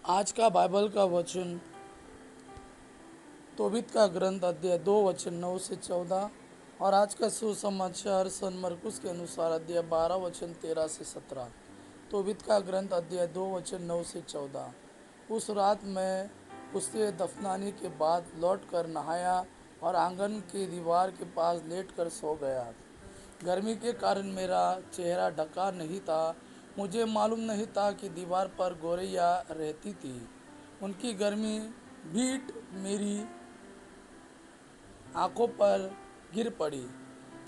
आज का बाइबल का वचन तोबित का ग्रंथ अध्याय 2 वचन 9 से 14 और आज का सुसमाचार सन मरकुस के अनुसार अध्याय 12 वचन 13 से 17। तोबित का ग्रंथ अध्याय 2 वचन 9 से 14। उस रात मैं उसे दफनाने के बाद लौट कर नहाया और आंगन की दीवार के पास लेटकर सो गया। गर्मी के कारण मेरा चेहरा ढका नहीं था। मुझे मालूम नहीं था कि दीवार पर गोरैया रहती थी। उनकी गर्मी भीट मेरी आंखों पर गिर पड़ी,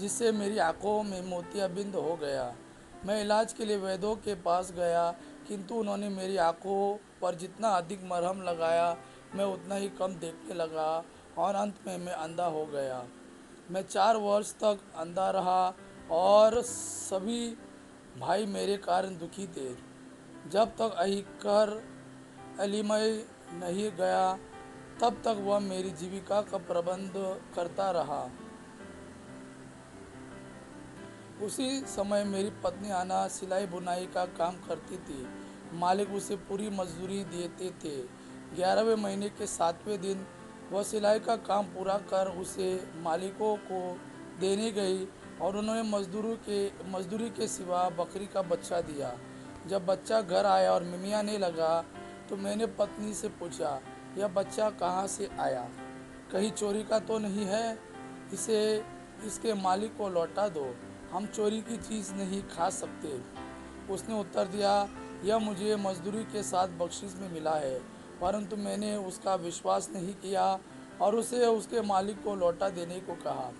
जिससे मेरी आंखों में मोतियाबिंद हो गया। मैं इलाज के लिए वैद्यों के पास गया, किंतु उन्होंने मेरी आंखों पर जितना अधिक मरहम लगाया, मैं उतना ही कम देखने लगा और अंत में मैं अंधा हो गया। मैं 4 वर्ष तक अंधा रहा और सभी भाई मेरे कारण दुखी थे। जब तक अहिकर एलीमय नहीं गया, तब तक वह मेरी जीविका का प्रबंध करता रहा। उसी समय मेरी पत्नी आना सिलाई बुनाई का काम करती थी। मालिक उसे पूरी मजदूरी देते थे। 11वें महीने के 7वें दिन वह सिलाई का काम पूरा कर उसे मालिकों को देने गई और उन्होंने मजदूरी के सिवा बकरी का बच्चा दिया। जब बच्चा घर आया और मिमियाने लगा, तो मैंने पत्नी से पूछा, यह बच्चा कहाँ से आया? कहीं चोरी का तो नहीं है? इसे इसके मालिक को लौटा दो, हम चोरी की चीज़ नहीं खा सकते। उसने उत्तर दिया, यह मुझे मजदूरी के साथ बख्शिश में मिला है। परंतु मैंने उसका विश्वास नहीं किया और उसे उसके मालिक को लौटा देने को कहा।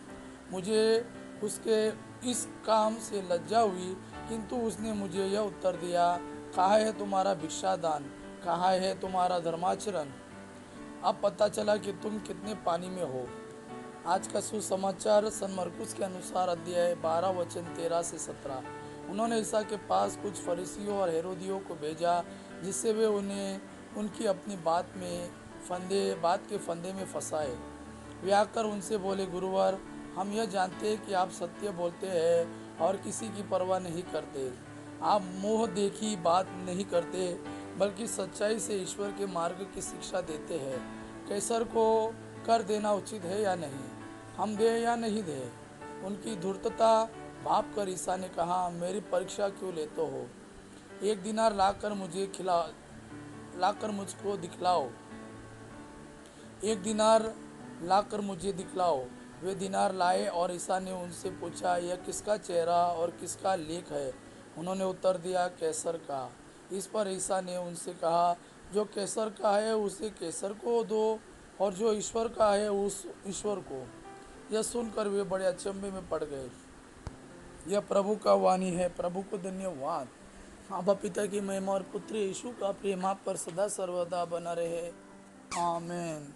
मुझे उसके इस काम से लज्जा हुई, किंतु उसने मुझे यह उत्तर दिया, कहाँ है तुम्हारा भिक्षादान? कहाँ है तुम्हारा धर्माचरण? अब पता चला कि तुम कितने पानी में हो। आज का सुसमाचार सन मरकुस के अनुसार अध्याय 12 वचन 13 से 17। उन्होंने ईसा के पास कुछ फरीसियों और हेरोदियों को भेजा, जिससे वे उन्हें उनकी अपनी बात के फंदे में फंसाए। वे आकर उनसे बोले, गुरुवर, हम यह जानते हैं कि आप सत्य बोलते हैं और किसी की परवाह नहीं करते। आप मोह देखी बात नहीं करते, बल्कि सच्चाई से ईश्वर के मार्ग की शिक्षा देते हैं। कैसर को कर देना उचित है या नहीं, हम दे या नहीं दे? उनकी धूर्तता भाप कर ईसा ने कहा, मेरी परीक्षा क्यों लेते हो? एक दिनार लाकर मुझको दिखलाओ। एक दिनार लाकर मुझे दिखलाओ। वे दिनार लाए और ईसा ने उनसे पूछा, यह किसका चेहरा और किसका लेख है? उन्होंने उत्तर दिया, कैसर का। इस पर ईसा ने उनसे कहा, जो कैसर का है उसे कैसर को दो और जो ईश्वर का है उस ईश्वर को। यह सुनकर वे बड़े अचंभे में पड़ गए। यह प्रभु का वाणी है। प्रभु को धन्यवाद। आबा पिता की महिमा और पुत्र यीशु का प्रेम आप पर सदा सर्वदा बना रहे। आमीन।